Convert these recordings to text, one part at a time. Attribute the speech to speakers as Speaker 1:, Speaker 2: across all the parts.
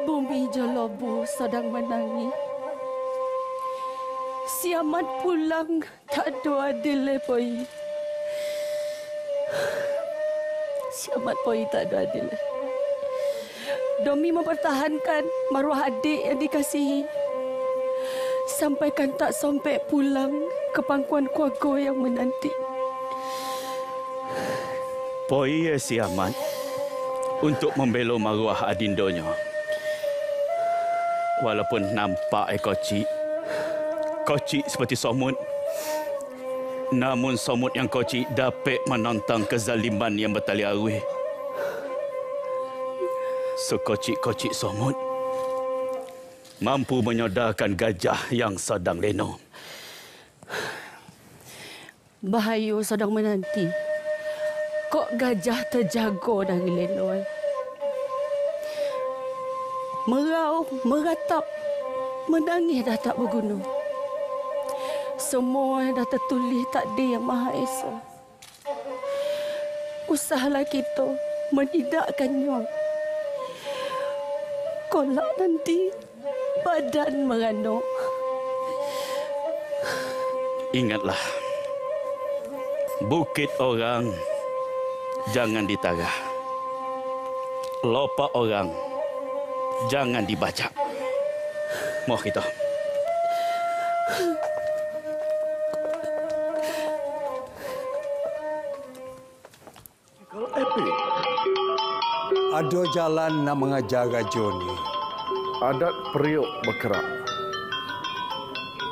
Speaker 1: Bumi Jolobu sedang menangis. Siamat pulang tak ada adil poi. Siamat poi tak ada adil. Domi mempertahankan maruah adik yang dikasihi. Sampaikan tak sampai pulang ke pangkuan keluarga yang menanti.
Speaker 2: Poi siamat untuk membela maruah adindonya. Walaupun nampak kocik seperti somut, namun somut yang kocik dapat menantang kezaliman yang bertali arwah. Sekocik-kocik somut mampu menyodarkan gajah yang sedang lena.
Speaker 1: Bahaya sedang menanti. Kok gajah terjaga dari lena? Merau, meratap, menangis dah tak berguna. Semua dah tertulis takdir yang Maha Esa. Usahalah kita menidakkannya. Kolak nanti badan merana.
Speaker 2: Ingatlah, bukit orang jangan ditarah. Lopak orang jangan dibajak. Mau kita.
Speaker 3: Kalau Epi,
Speaker 4: ada jalan nak mengajar Rajo ni.
Speaker 3: adat periuk berkerak.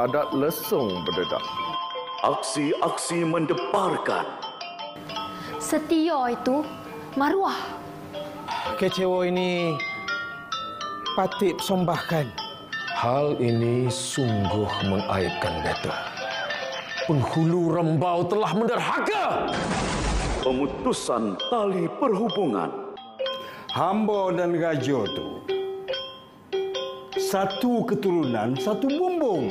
Speaker 3: Adat lesung berdedak.
Speaker 2: Aksi-aksi mendebarkan.
Speaker 5: Setia itu maruah.
Speaker 6: Kecewa ini patut sombahkan.
Speaker 7: Hal ini sungguh mengaibkan beta. Penghulu Rembau telah menderhaka.
Speaker 2: Pemutusan tali perhubungan.
Speaker 4: Hamba dan Rajo tu satu keturunan, satu bumbung.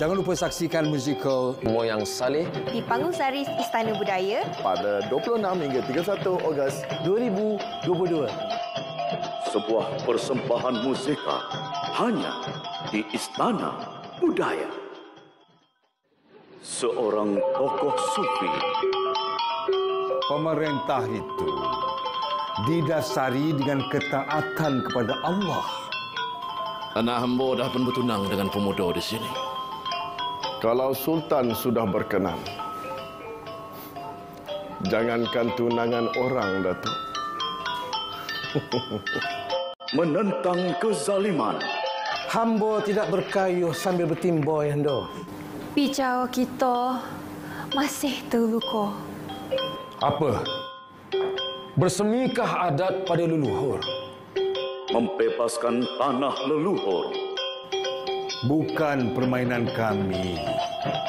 Speaker 4: Jangan lupa saksikan musikal
Speaker 7: Moyang Saleh
Speaker 5: Di Panggung Sari Istana Budaya
Speaker 3: Pada 26 hingga 31 Ogos 2022.
Speaker 2: Sebuah persembahan musikal hanya di Istana Budaya. Seorang tokoh sufi.
Speaker 4: pemerintah itu didasari dengan ketaatan kepada Allah.
Speaker 7: Anak hamba dah pun bertunang dengan pemuda di sini.
Speaker 3: Kalau Sultan sudah berkenan, jangankan tunangan orang, Datuk.
Speaker 2: Menentang kezaliman.
Speaker 6: Hamba tidak berkayuh sambil bertimbang, Yando.
Speaker 5: Bicau kita masih terluka.
Speaker 7: Apa? Bersemikah adat pada leluhur?
Speaker 2: Membebaskan tanah leluhur.
Speaker 4: Bukan permainan kami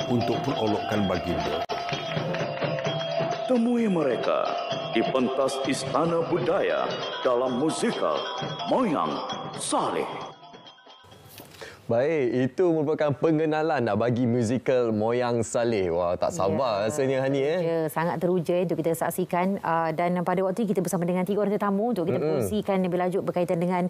Speaker 4: untuk perolokkan baginda.
Speaker 2: Temui mereka di pentas Istana Budaya dalam musikal Moyang Saleh.
Speaker 8: Baik, itu merupakan pengenalan nak bagi musikal Moyang Saleh. Wah, tak sabar rasanya Hani.
Speaker 9: Ya, sangat teruja untuk kita saksikan. Dan pada waktu ini kita bersama dengan 3 orang tetamu untuk kita kongsikan lebih lanjut berkaitan dengan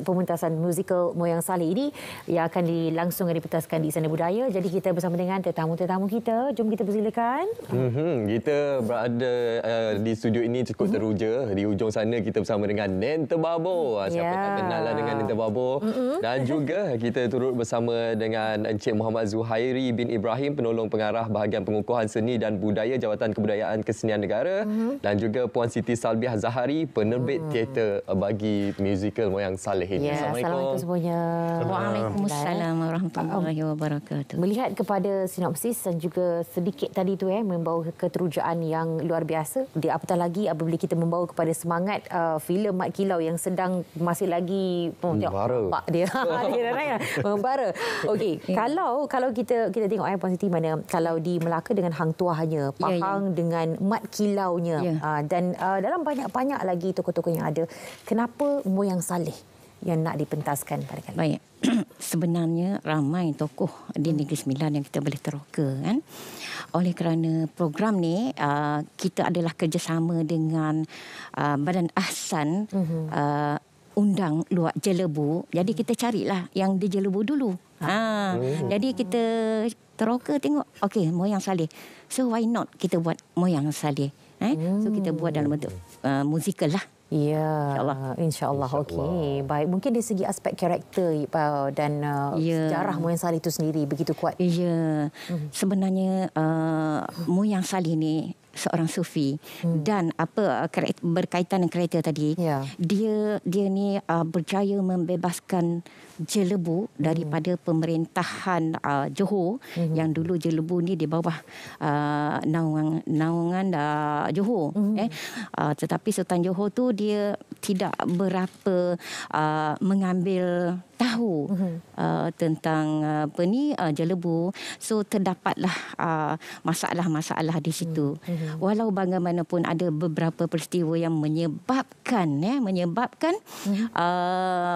Speaker 9: pementasan musikal Moyang Saleh ini yang akan dilangsung dan dipentaskan di Istana Budaya. Jadi kita bersama dengan tetamu-tetamu kita. Jom kita persilakan.
Speaker 8: Kita berada di studio ini cukup teruja. Di ujung sana kita bersama dengan Nen Tebabo. Siapa tak kenal lah dengan Nen Tebabo. Dan juga kita turut bersama dengan Encik Muhammad Zuhairi bin Ibrahim, penolong pengarah bahagian pengukuhan seni dan budaya Jabatan Kebudayaan Kesenian Negara, dan juga Puan Siti Salbiah Zahari, penerbit teater bagi musikal Moyang Saleh ini.
Speaker 9: Assalamualaikum semuanya.
Speaker 10: Waalaikumsalam warahmatullahi wabarakatuh.
Speaker 9: Melihat kepada sinopsis dan juga sedikit tadi tu membawa keterujaan yang luar biasa. Apatah lagi apabila kita membawa kepada semangat filem Mat Kilau yang sedang masih lagi
Speaker 8: membara.
Speaker 9: Dia membara. Okey, kalau kita tengok Puan Siti, mana kalau di Melaka dengan Hang Tuahnya, Pahang dengan Mat Kilaunya, dan dalam banyak-banyak lagi tokoh-tokoh yang ada, kenapa Moyang Saleh yang nak dipentaskan pada kali ini?
Speaker 10: Baik. Sebenarnya ramai tokoh di Negeri Sembilan yang kita boleh teroka, kan. Oleh kerana program ni kita adalah kerjasama dengan Badan Ahsan undang luar Jelebu. Jadi kita carilah yang di Jelebu dulu. Jadi kita teroka tengok, okey, Moyang Saleh. So why not kita buat Moyang Saleh? So kita buat dalam bentuk musikal lah.
Speaker 9: Ya, insya-Allah. Okey. Baik, mungkin dari segi aspek karakter dan sejarah Moyang Saleh itu sendiri begitu kuat.
Speaker 10: Ya. Sebenarnya Moyang Saleh ni seorang sufi dan apa berkaitan dengan kereta tadi, dia ni berjaya membebaskan Jelebu daripada pemerintahan Johor yang dulu Jelebu ni di bawah naungan Johor. Tetapi Sultan Johor tu dia tidak berapa mengambil tahu tentang apa ni Jelebu. So terdapatlah masalah-masalah di situ. Walau bagaimanapun ada beberapa peristiwa yang menyebabkan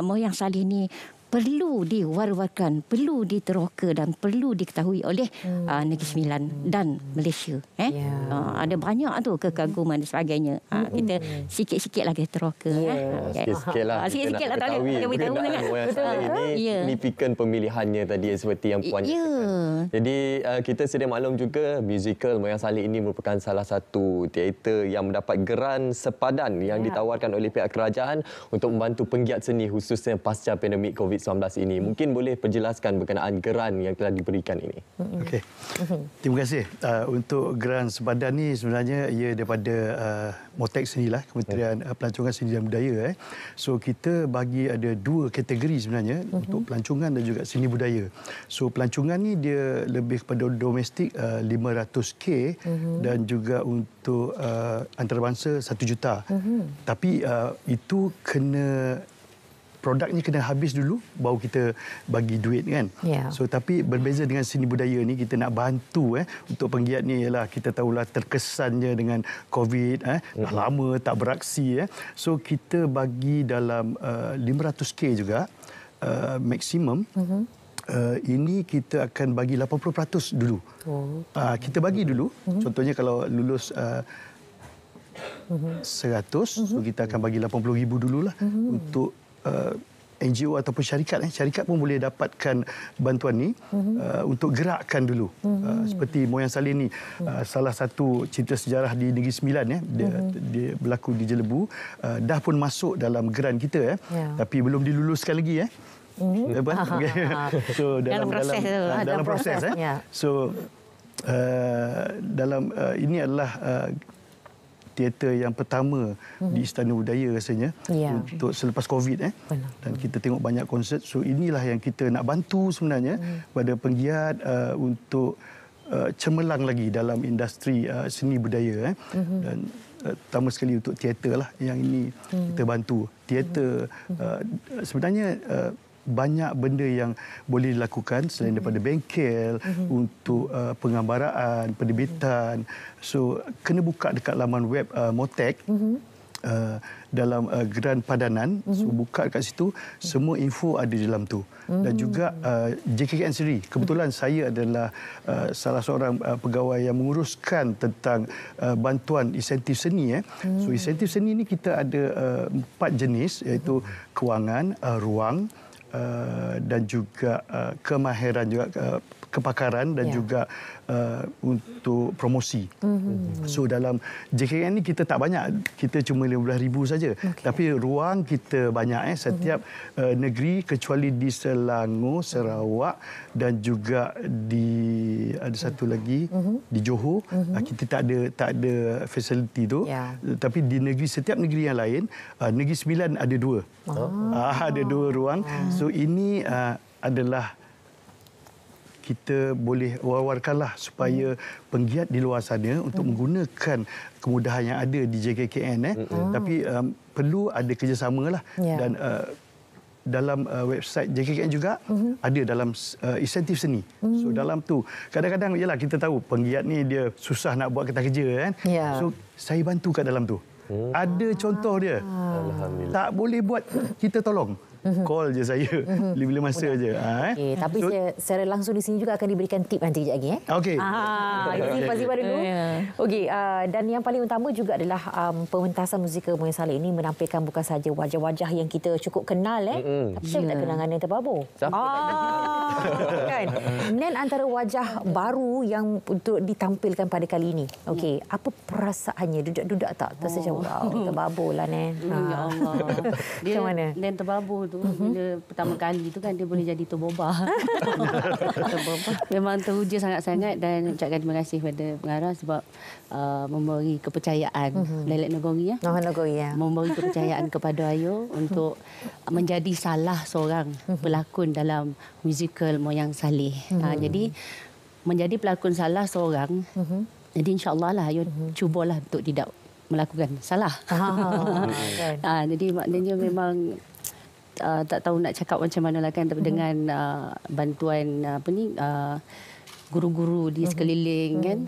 Speaker 10: Moyang Saleh ni perlu diwar-warkan, perlu diteroka dan perlu diketahui oleh Negeri Sembilan dan Malaysia. Ada banyak tu kekaguman dan sebagainya. Kita sikit-sikit lagi teroka.
Speaker 8: Sikit-sikit lah.
Speaker 10: Sikit-sikit lah. Tak boleh beritahu sangat.
Speaker 8: Moyang Saleh ini signifikan pemilihannya tadi seperti yang Puan katakan. Jadi kita sedia maklum juga musical Moyang Saleh ini merupakan salah satu teater yang mendapat geran sepadan yang ditawarkan oleh pihak kerajaan untuk membantu penggiat seni khususnya pasca pandemik COVID-19 ini. Mungkin boleh perjelaskan berkenaan geran yang telah diberikan ini.
Speaker 11: Okey. Terima kasih. Untuk geran sepadan ni sebenarnya ia daripada MOTEK sendirilah, Kementerian Pelancongan Seni dan Budaya. So kita bagi ada dua kategori sebenarnya untuk pelancongan dan juga seni budaya. So pelancongan ni dia lebih kepada domestik 500K dan juga untuk antarabangsa 1 juta. Tapi itu kena produknya kena habis dulu baru kita bagi duit kan. So tapi berbeza dengan seni budaya ni, kita nak bantu untuk penggiat ni ialah kita tahulah terkesannya dengan COVID dah lama tak beraksi So kita bagi dalam 500K juga maksimum. Ini kita akan bagi 80% dulu. Kita bagi dulu. Contohnya kalau lulus 100, so kita akan bagi 80,000 dululah untuk NGO ataupun syarikat. Syarikat pun boleh dapatkan bantuan ni untuk gerakkan dulu. Seperti Moyang Saleh ni, salah satu cerita sejarah di Negeri Sembilan dia berlaku di Jelebu, dah pun masuk dalam geran kita tapi belum diluluskan lagi So dalam proses So dalam ini adalah teater yang pertama di Istana Budaya rasanya untuk selepas COVID dan kita tengok banyak konsert. So inilah yang kita nak bantu sebenarnya pada penggiat untuk cemerlang lagi dalam industri seni budaya dan terutama sekali untuk teater lah yang ini kita bantu. Teater sebenarnya banyak benda yang boleh dilakukan selain daripada bengkel untuk penggambaraan, penerbitan. So kena buka dekat laman web MOTEK dalam geran padanan. So buka dekat situ, semua info ada di dalam tu. Dan juga JKKN sendiri. Kebetulan saya adalah salah seorang pegawai yang menguruskan tentang bantuan insentif seni. So insentif seni ni kita ada 4 jenis, iaitu kewangan, ruang, dan juga kemahiran juga kepakaran dan juga untuk promosi. So dalam JKN ni kita tak banyak, kita cuma 15,000 saja. Tapi ruang kita banyak setiap negeri kecuali di Selangor, Sarawak dan juga di ada satu lagi di Johor. Kita tak ada fasiliti tu. Tapi di negeri setiap negeri yang lain, Negeri Sembilan ada 2. Ada 2 ruang. So ini adalah kita boleh war-warkanlah supaya penggiat di luar sana untuk menggunakan kemudahan yang ada di JKKN. Tapi perlu ada kerjasama lah. Dan dalam website JKKN juga ada dalam insentif seni. So dalam tu kadang-kadang ialah kita tahu penggiat ni dia susah nak buat kerja kan. So saya bantu kat dalam tu. Ada contoh dia. Tak boleh buat, kita tolong. call je saya bila-bila masa je.
Speaker 9: Okay, tapi secara langsung di sini juga akan diberikan tip nanti sekejap lagi.
Speaker 11: Okey.
Speaker 9: Ini pasti pada dulu. Okey, dan yang paling utama juga adalah pementasan musikal Moyang Saleh ini menampilkan bukan saja wajah-wajah yang kita cukup kenal tapi saya tak kenal dengan Nen Terbabur. Kan? Nen antara wajah baru yang untuk ditampilkan pada kali ini. Okey, apa perasaannya? Dudak-dudak tak? Terasa macam wow, Terbabur lah Nen.
Speaker 12: Ya Allah. Dia
Speaker 9: macam mana?
Speaker 12: Nen Terbabur tu bila pertama kali tu kan dia boleh jadi Toboba. Memang teruja sangat-sangat dan ucapkan terima kasih kepada pengarah sebab memberi kepercayaan Lelek Nagori memberi kepercayaan kepada Ayu untuk menjadi salah seorang pelakon dalam musikal Moyang Saleh. Jadi menjadi pelakon salah seorang. Jadi insya-Allah lah Ayu cubalah untuk tidak melakukan salah. Jadi maknanya memang tak tahu nak cakap macam mana lah kan, tapi dengan bantuan guru-guru di sekeliling kan,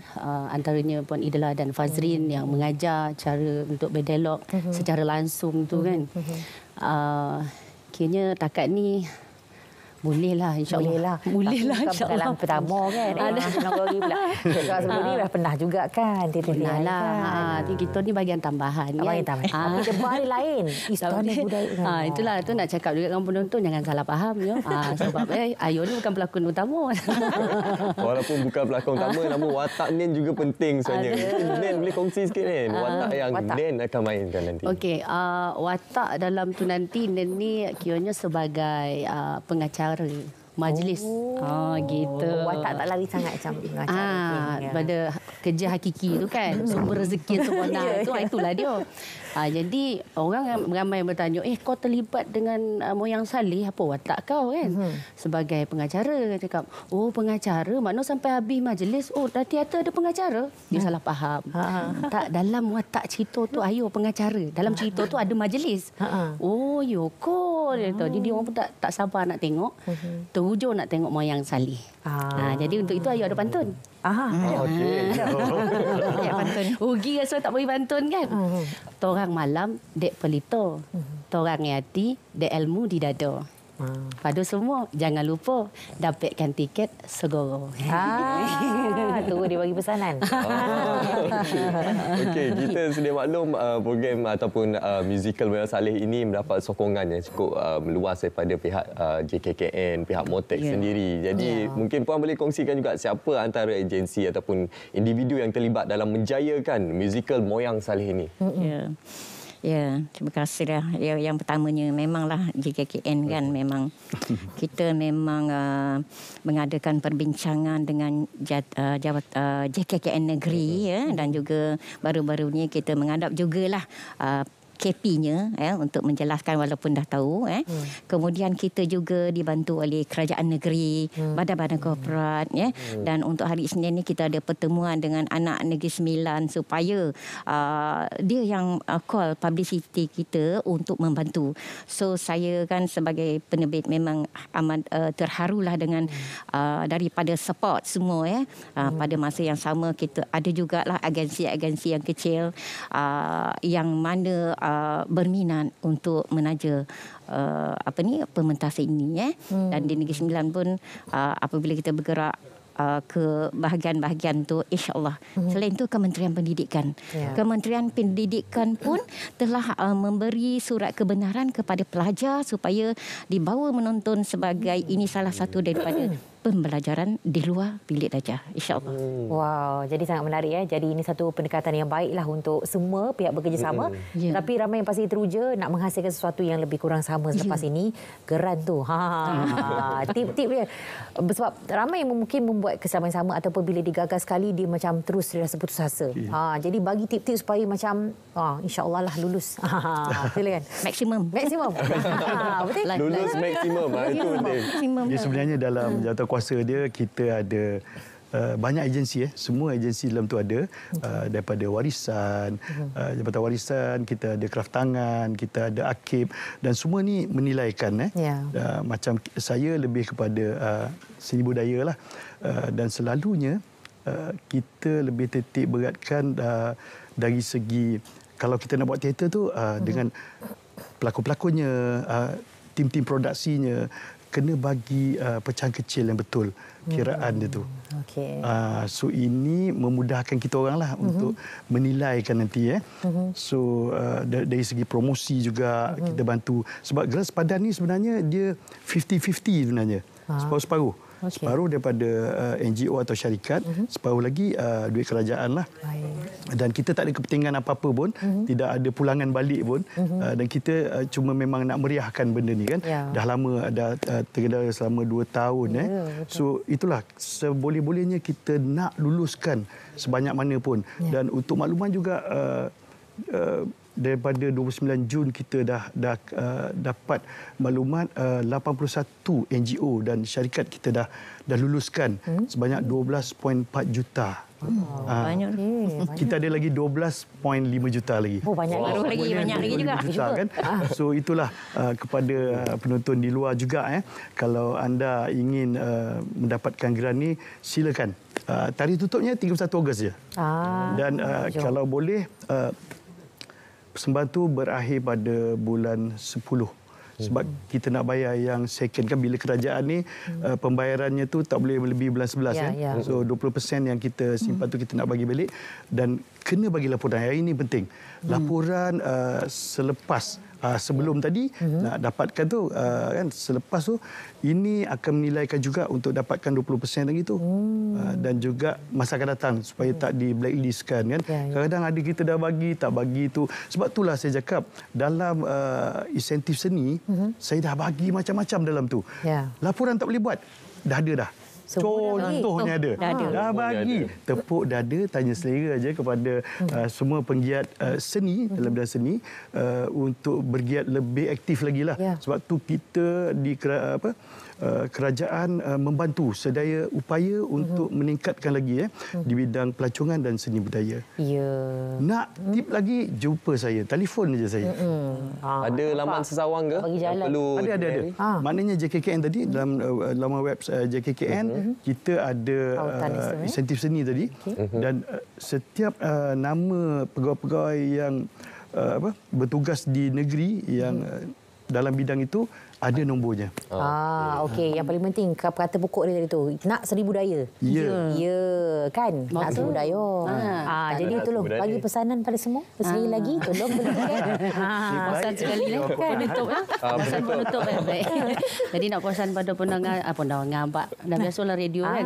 Speaker 12: antaranya Puan Idla dan Fazrin yang mengajar cara untuk berdialog secara langsung tu kan. Kiranya takat ni bolehlah insya-Allah. Bolehlah insya-Allah.
Speaker 9: Pengalaman pertama kan. Nagori pula. Sebab sebelum ni dah pernah juga kan.
Speaker 12: Pernah lah. Kita ni bahagian tambahan kan.
Speaker 9: Bahagian tambahan. Tapi debat lain. Istana budaya.
Speaker 12: Itulah tu nak cakap juga dengan penonton jangan salah faham ya. Sebab Ayu ni bukan pelakon utama.
Speaker 8: Walaupun bukan pelakon utama, namun watak Nen juga penting sebenarnya. Nen boleh kongsi sikit Nen watak yang Nen akan mainkan nanti.
Speaker 12: Okey, watak dalam tu nanti Nen ni kiranya sebagai pengacara majlis. Gitu.
Speaker 9: Watak tak lari sangat macam pengacara.
Speaker 12: Pada kerja hakiki tu kan, sumber rezeki yang sebenar tu, itulah dia. Jadi orang ramai bertanya, kau terlibat dengan Moyang Saleh, apa watak kau kan? Sebagai pengacara, cakap, pengacara, makna sampai habis majlis, dah teater ada pengacara. Dia salah faham. Tak, dalam watak cerita tu Ayu pengacara. Dalam cerita tu ada majlis. Yoko. Jadi orang pun tak sabar nak tengok. Terujur nak tengok Moyang Saleh. Jadi untuk itu Ayu ada pantun.
Speaker 8: Okey.
Speaker 12: Pantun. Rugi rasa tak beri pantun kan? Torang malam dek pelito. Torang hati dek ilmu di dada. Pada semua jangan lupa dapatkan tiket segoro.
Speaker 9: Tunggu dia bagi pesanan.
Speaker 8: Okey, kita sedia maklum program ataupun musical Moyang Saleh ini mendapat sokongan yang cukup meluas daripada pihak JKKN, pihak Motex sendiri. Jadi mungkin Puan boleh kongsikan juga siapa antara agensi ataupun individu yang terlibat dalam menjayakan musical Moyang Saleh ini.
Speaker 10: Ya, terima kasih dah. Yang pertamanya memanglah JKKN kan, memang kita memang mengadakan perbincangan dengan JKKN Negeri dan juga baru-baru ni kita menghadap jugalah KP-nya untuk menjelaskan walaupun dah tahu. Kemudian kita juga dibantu oleh kerajaan negeri, badan-badan korporat dan untuk hari Isnin ni kita ada pertemuan dengan anak Negeri Sembilan supaya dia yang call publicity kita untuk membantu. So saya kan sebagai penerbit memang amat terharulah dengan daripada support semua pada masa yang sama kita ada jugalah agensi-agensi yang kecil yang mana berminat untuk menaja pementasan ini dan di Negeri Sembilan pun apabila kita bergerak ke bahagian-bahagian tu, insya-Allah. Selain itu Kementerian Pendidikan. Kementerian Pendidikan pun telah memberi surat kebenaran kepada pelajar supaya dibawa menonton sebagai ini salah satu daripada pembelajaran di luar bilik darjah, insya-Allah.
Speaker 9: Wow, jadi sangat menarik Jadi ini satu pendekatan yang baiklah untuk semua pihak bekerjasama. Tapi ramai yang pasti teruja nak menghasilkan sesuatu yang lebih kurang sama selepas ini. Geran tu. Tip-tip dia. Sebab ramai yang mungkin membuat kesamaan sama ataupun bila digagal sekali dia macam terus rasa putus asa. Jadi bagi tip-tip supaya macam insya-Allah lah lulus. Silakan.
Speaker 10: Maksimum.
Speaker 9: Betul.
Speaker 8: Lulus maksimum. Itu
Speaker 11: dia sebenarnya dalam jawatan kuasa dia kita ada banyak agensi semua agensi dalam tu ada daripada warisan, Jabatan Warisan, kita ada kraft tangan, kita ada akib dan semua ni menilaikan macam saya lebih kepada seni budaya lah dan selalunya kita lebih titik beratkan dari segi kalau kita nak buat teater tu dengan pelakon-pelakonnya tim-tim produksinya kena bagi pecahan kecil yang betul kiraan dia tu.
Speaker 9: Okey.
Speaker 11: So ini memudahkan kita orang lah untuk menilaikan nanti. So dari segi promosi juga kita bantu. Sebab Gerak Sepadan ni sebenarnya dia 50-50 sebenarnya. Separuh-separuh. Separuh daripada NGO atau syarikat, separuh lagi duit kerajaan lah. Dan kita tak ada kepentingan apa-apa pun, tidak ada pulangan balik pun. Dan kita cuma memang nak meriahkan benda ni kan. Dah lama, dah tergendara selama 2 tahun. So itulah, seboleh-bolehnya kita nak luluskan sebanyak mana pun. Dan untuk makluman juga, daripada 29 Jun kita dah dapat maklumat 81 NGO dan syarikat kita dah luluskan sebanyak 12.4 juta.
Speaker 10: Banyak ni.
Speaker 11: Kita ada lagi 12.5 juta lagi.
Speaker 10: Banyak lagi juga.
Speaker 11: Juta, kan? So itulah kepada penonton di luar juga kalau anda ingin mendapatkan geran ni, silakan. Tarikh tutupnya 31 Ogos je. Dan kalau boleh persembahan tu berakhir pada bulan 10. Sebab kita nak bayar yang second kan, bila kerajaan ni pembayarannya tu tak boleh melebihi bulan 11 kan. So 20% yang kita simpan tu kita nak bagi balik dan kena bagi laporan. Hari ini penting. Laporan selepas sebelum tadi nak dapatkan tu kan, selepas tu ini akan menilaikan juga untuk dapatkan 20% lagi tu. Dan juga masa akan datang supaya tak di blacklistkan kan. Kadang-kadang ada kita dah bagi, tak bagi tu. Sebab itulah saya cakap dalam insentif seni saya dah bagi macam-macam dalam tu. Laporan tak boleh buat. Dah ada dah. Contohnya ada. Dah bagi. Tepuk dada, tanya selera aja kepada semua penggiat seni dalam bidang seni untuk bergiat lebih aktif lagi lah. Sebab tu kita di kerajaan membantu sedaya upaya untuk meningkatkan lagi di bidang pelancongan dan seni budaya. Nak tip lagi, jumpa saya. Telefon aja saya.
Speaker 8: Ada laman sesawang ke?
Speaker 9: Bagi jalan.
Speaker 11: Ada. Maknanya JKKN tadi, dalam laman web JKKN, kita ada insentif seni tadi. Dan setiap nama pegawai-pegawai yang bertugas di negeri yang dalam bidang itu, ada nombornya.
Speaker 9: Okey. Yang paling penting, kata pokok dia tadi tu, nak seni budaya. Ya, kan? Nak seni budaya. Jadi tolong bagi pesanan pada semua. Sekali lagi, tolong belikan.
Speaker 12: Pesan sekali lah. Penutup lah. Pesan penutup kan. Baik. Jadi nak pesan pada pendengar Pak. Dah biasalah radio kan.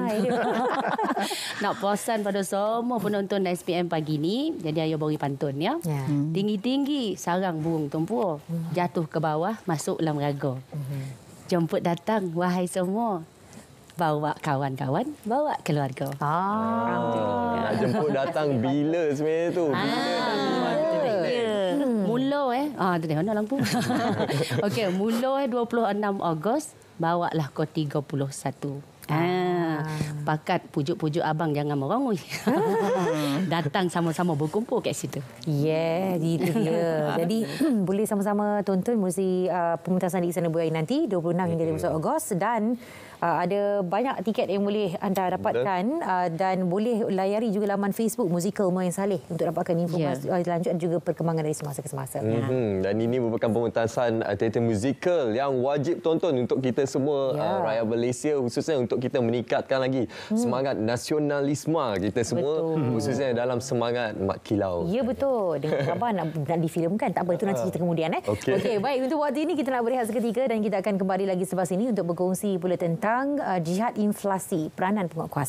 Speaker 12: Nak pesan pada semua penonton SPM pagi ni. Jadi ayo bagi pantun ya. Tinggi-tinggi sarang burung tempur. Jatuh ke bawah, masuk dalam raga. Jemput datang wahai semua, bawa kawan-kawan, bawa keluarga.
Speaker 8: Nak jemput datang bila sebenarnya tu?
Speaker 12: Mula tu tengok lampu. Okey, mula 26 Ogos, bawalah ke 31. Pakat pujuk-pujuk abang jangan merongoi. Datang sama-sama berkumpul kat situ.
Speaker 9: Itu dia. Jadi boleh sama-sama tonton muzik pementasan di Istana Budaya nanti 26 hingga 31 Ogos dan ada banyak tiket yang boleh anda dapatkan dan boleh layari juga laman Facebook Musical Moyang Saleh untuk dapatkan informasi lanjut dan juga perkembangan dari semasa ke semasa.
Speaker 8: Dan ini merupakan pementasan teater musikal yang wajib tonton untuk kita semua rakyat Malaysia, khususnya untuk kita meningkatkan lagi semangat nasionalisme kita semua, khususnya dalam semangat Mat Kilau.
Speaker 9: Ya, betul. Dengan khabar nak difilmkan, tak apa, itu nanti cerita kemudian. Okey, baik, untuk waktu ini kita nak berehat seketika dan kita akan kembali lagi selepas ini untuk berkongsi pula tentang jihad inflasi, peranan penguatkuasa.